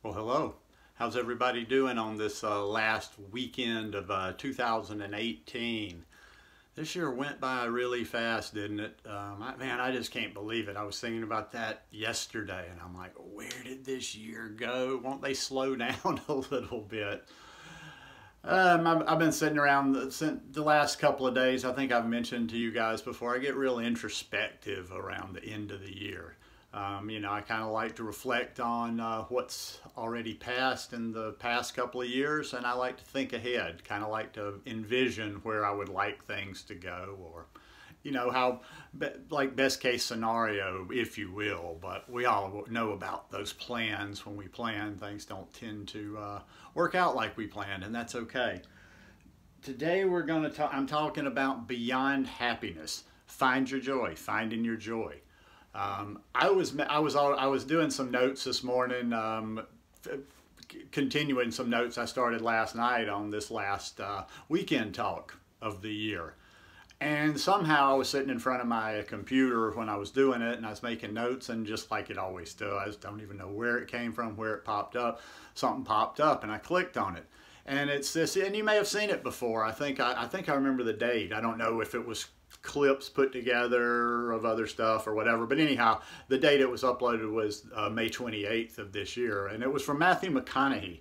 Well, hello. How's everybody doing on this last weekend of 2018? This year went by really fast, didn't it? Man, I just can't believe it. I was thinking about that yesterday, and I'm like, where did this year go? Won't they slow down a little bit? I've been sitting around the last couple of days. I think I've mentioned to you guys before, I get real introspective around the end of the year. I kind of like to reflect on what's already passed in the past couple of years, and I like to think ahead, kind of like to envision where I would like things to go, or, how, like best case scenario, if you will. But we all know about those plans. When we plan, things don't tend to work out like we planned, and that's okay. Today I'm talking about beyond happiness. Find your joy, finding your joy. I was doing some notes this morning, continuing some notes I started last night on this last weekend talk of the year. And somehow I was sitting in front of my computer when I was doing it, and I was making notes, and just like it always does, don't even know where it came from, where it popped up, something popped up, and I clicked on it. And it's this, and you may have seen it before. I think I remember the date. I don't know if it was clips put together of other stuff or whatever, but anyhow, the date it was uploaded was May 28th of this year, and it was from Matthew McConaughey.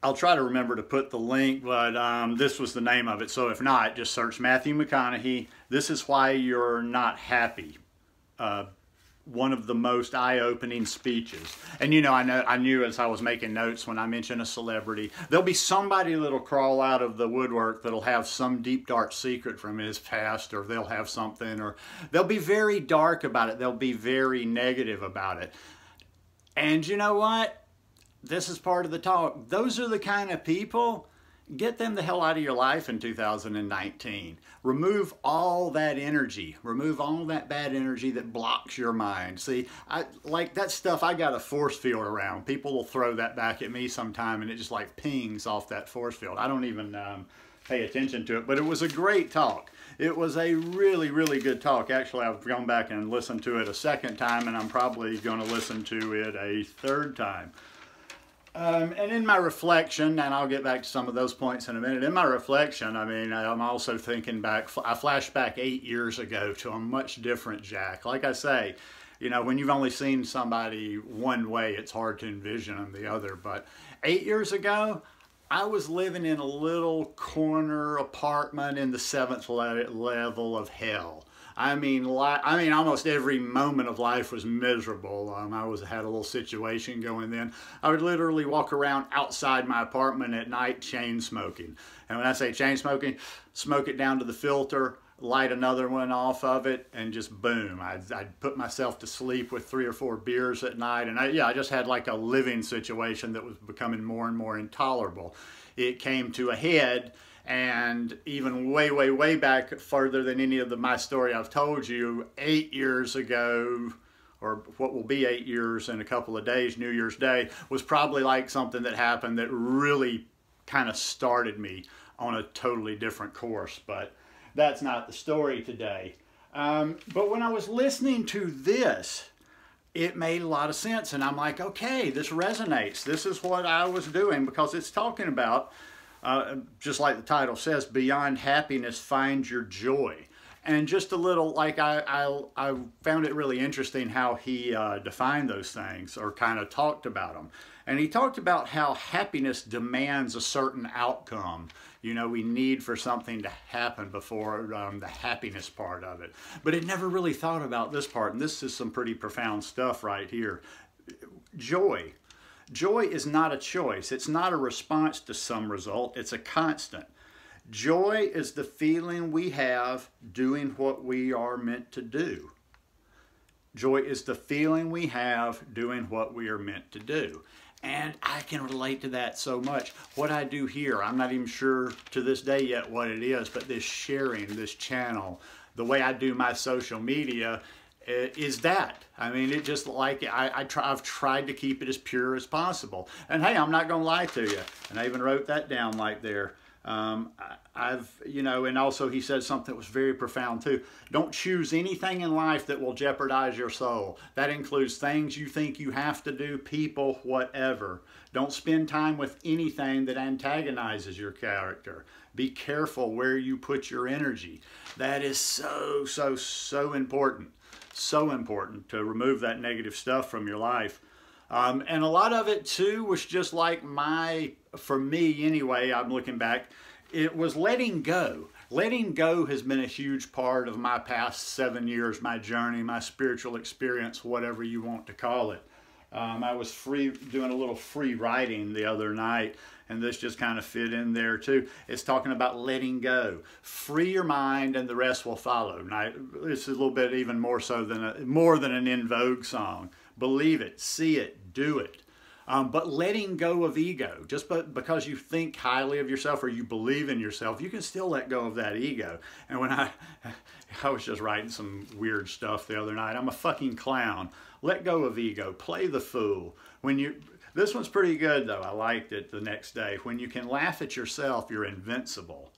I'll try to remember to put the link, but this was the name of it, so if not, just search Matthew McConaughey. This is why you're not happy. One of the most eye-opening speeches. And I knew as I was making notes, when I mention a celebrity, there'll be somebody that'll crawl out of the woodwork that'll have some deep dark secret from his past, or they'll have something, or they'll be very dark about it. They'll be very negative about it. And you know what? This is part of the talk. Those are the kind of people. Get them the hell out of your life in 2019. Remove all that energy. Remove all that bad energy that blocks your mind. See, like that stuff, I got a force field around. People will throw that back at me sometime, and it just like pings off that force field. I don't even pay attention to it, but it was a great talk. It was a really, really good talk. Actually, I've gone back and listened to it a second time, and I'm probably going to listen to it a third time. And in my reflection, and I'll get back to some of those points in a minute, in my reflection, I'm also thinking back, I flashed back 8 years ago to a much different Jack. Like I say, when you've only seen somebody one way, it's hard to envision them the other. But 8 years ago, I was living in a little corner apartment in the 7th level of hell. Almost every moment of life was miserable. I had a little situation going then. I would literally walk around outside my apartment at night chain smoking. And when I say chain smoking, smoke it down to the filter, light another one off of it, and just boom. I'd put myself to sleep with 3 or 4 beers at night. And I just had like a living situation that was becoming more and more intolerable. It came to a head. And even way, way, way back, further than any of my story I've told you, 8 years ago, or what will be 8 years in a couple of days, New Year's Day, was probably like something that happened that really kind of started me on a totally different course. But that's not the story today. But when I was listening to this, it made a lot of sense. And I'm like, okay, this resonates. This is what I was doing, because it's talking about, just like the title says, beyond happiness, find your joy. And just a little, like I found it really interesting how he defined those things, or kind of talked about them. And he talked about how happiness demands a certain outcome. We need for something to happen before the happiness part of it. But it never really thought about this part, and this is some pretty profound stuff right here. Joy. Joy is not a choice. It's not a response to some result. It's a constant. Joy is the feeling we have doing what we are meant to do. Joy is the feeling we have doing what we are meant to do. And I can relate to that so much. What I do here, I'm not even sure to this day yet what it is, but this sharing, this channel, the way I do my social media, is that. It just like, I've tried to keep it as pure as possible. And hey, I'm not going to lie to you. And I even wrote that down like there. You know, and also he said something that was very profound too. Don't choose anything in life that will jeopardize your soul. That includes things you think you have to do, people, whatever. Don't spend time with anything that antagonizes your character. Be careful where you put your energy. That is so important. So important to remove that negative stuff from your life. And a lot of it too was just like for me anyway, I'm looking back, it was letting go. Letting go has been a huge part of my past 7 years, my journey, my spiritual experience, whatever you want to call it. I was doing a little free writing the other night, and this just kind of fit in there too. It's talking about letting go. Free your mind and the rest will follow. Now, it's a little bit even more so than more than an In Vogue song. Believe it, see it, do it. But letting go of ego, just because you think highly of yourself or you believe in yourself, you can still let go of that ego. And when I was just writing some weird stuff the other night, I'm a fucking clown. Let go of ego, play the fool. This one's pretty good though, I liked it the next day. When you can laugh at yourself, you're invincible.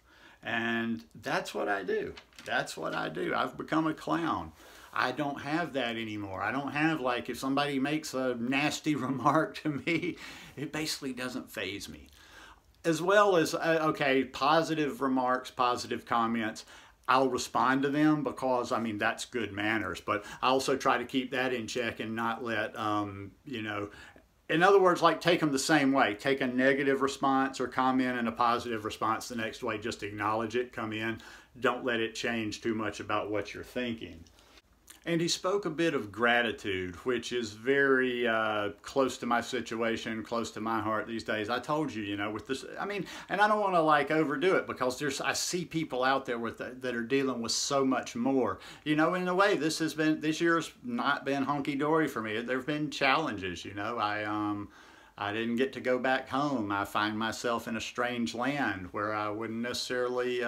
And that's what I do. That's what I do. I've become a clown. I don't have that anymore. I don't have, like, if somebody makes a nasty remark to me, it basically doesn't faze me. As well as, okay, positive remarks, positive comments, I'll respond to them because, I mean, that's good manners. But I also try to keep that in check and not let, you know, in other words, like, take them the same way. Take a negative response or comment and a positive response the next way. Just acknowledge it, come in. Don't let it change too much about what you're thinking. And he spoke a bit of gratitude, which is very close to my situation, close to my heart these days. I told you, you know, with this, I mean, and I don't want to like overdo it because I see people out there that are dealing with so much more. You know, in a way, this year's not been hunky-dory for me. There've been challenges, you know. I didn't get to go back home. I find myself in a strange land where I wouldn't necessarily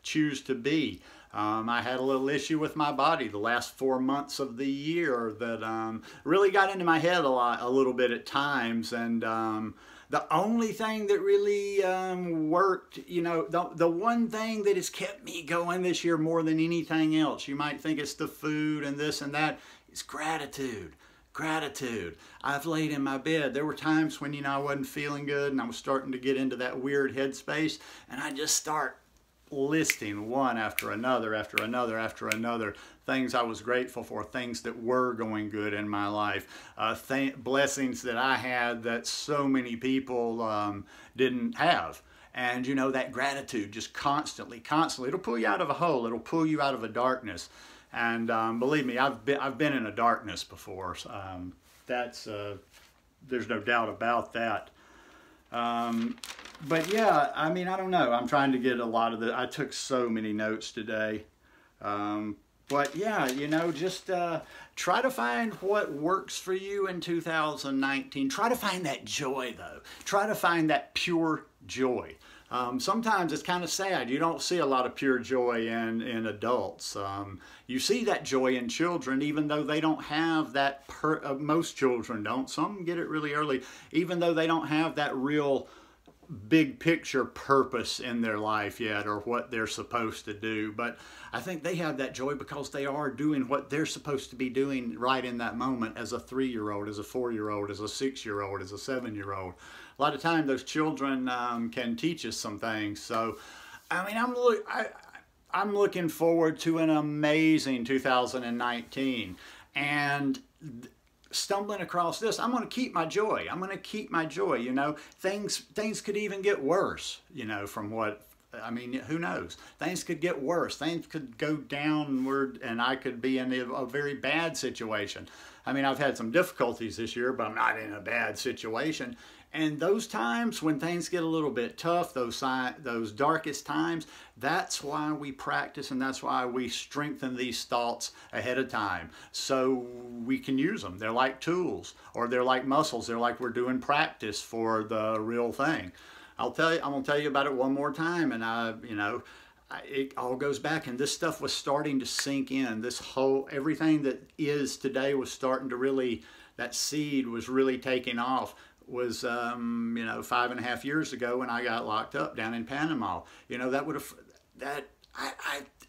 choose to be. I had a little issue with my body the last 4 months of the year that really got into my head a little bit at times. And the only thing that really worked, you know, the one thing that has kept me going this year more than anything else, you might think it's the food and this and that, is gratitude. Gratitude. I've laid in my bed. There were times when, you know, I wasn't feeling good and I was starting to get into that weird headspace, and I just start listing one after another, after another, after another, things I was grateful for, things that were going good in my life, blessings that I had that so many people didn't have. And, you know, that gratitude just constantly, it'll pull you out of a hole. It'll pull you out of a darkness. And believe me, I've been in a darkness before. There's no doubt about that. But yeah, I mean, I don't know. I'm trying to get a lot of I took so many notes today. But yeah, you know, just try to find what works for you in 2019. Try to find that joy, though. Try to find that pure joy. Sometimes it's kind of sad. You don't see a lot of pure joy in adults. You see that joy in children, even though they don't have that, most children don't. Some get it really early, even though they don't have that real big picture purpose in their life yet or what they're supposed to do. But I think they have that joy because they are doing what they're supposed to be doing right in that moment as a 3-year-old, as a 4-year-old, as a 6-year-old, as a 7-year-old. A lot of times those children can teach us some things. So, I mean, I'm looking forward to an amazing 2019. And stumbling across this, I'm going to keep my joy. I'm going to keep my joy, you know. Things could even get worse, you know, from what, I mean, who knows? Things could get worse. Things could go downward and I could be in a very bad situation. I mean, I've had some difficulties this year, but I'm not in a bad situation. And those times when things get a little bit tough, those darkest times, that's why we practice and that's why we strengthen these thoughts ahead of time so we can use them. They're like tools or they're like muscles. They're like we're doing practice for the real thing. I'm going to tell you about it one more time, and you know, it all goes back, and this stuff was starting to sink in. Everything that is today was starting to really, that seed was really taking off was, you know, 5.5 years ago when I got locked up down in Panama. You know, that would have,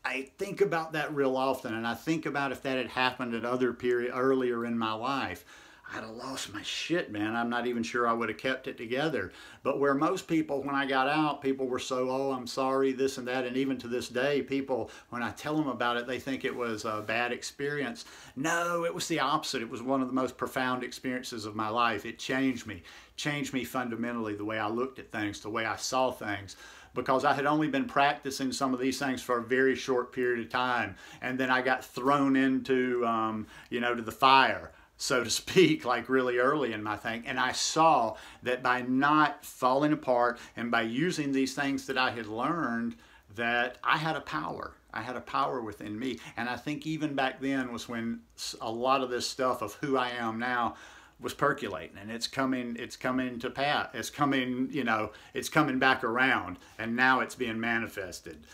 I think about that real often, and I think about if that had happened at other earlier in my life, I'd have lost my shit, man. I'm not even sure I would have kept it together. But where most people, when I got out, people were so, oh, I'm sorry, this and that. And even to this day, people, when I tell them about it, they think it was a bad experience. No, it was the opposite. It was one of the most profound experiences of my life. It changed me fundamentally, the way I looked at things, the way I saw things. Because I had only been practicing some of these things for a very short period of time. And then I got thrown into, you know, to the fire, so to speak, like really early in my thing. And I saw that by not falling apart and by using these things that I had learned, that I had a power. I had a power within me. And I think even back then was when a lot of this stuff of who I am now was percolating, and it's coming to pass. It's coming, you know, it's coming back around, and now it's being manifested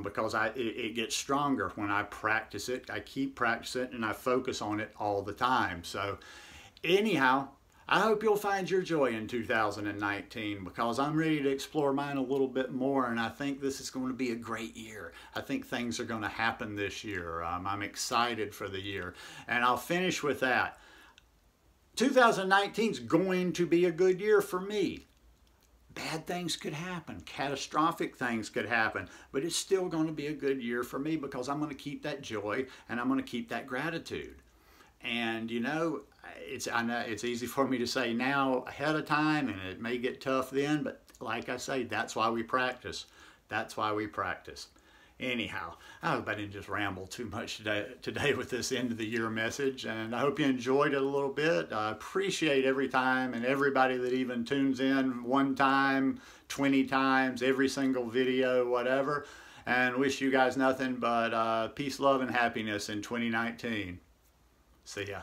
because it gets stronger when I practice it. I keep practicing it, and I focus on it all the time. So anyhow, I hope you'll find your joy in 2019, because I'm ready to explore mine a little bit more, and I think this is going to be a great year. I think things are going to happen this year. I'm excited for the year, and I'll finish with that. 2019 is going to be a good year for me. Bad things could happen, catastrophic things could happen, but it's still going to be a good year for me, because I'm going to keep that joy and I'm going to keep that gratitude. And you know, I know it's easy for me to say now ahead of time, and it may get tough then, but like I say, that's why we practice. That's why we practice. Anyhow, I hope I didn't just ramble too much today with this end of the year message, and I hope you enjoyed it a little bit. I appreciate every time and everybody that even tunes in 1 time, 20 times, every single video, whatever, and wish you guys nothing but peace, love, and happiness in 2019. See ya.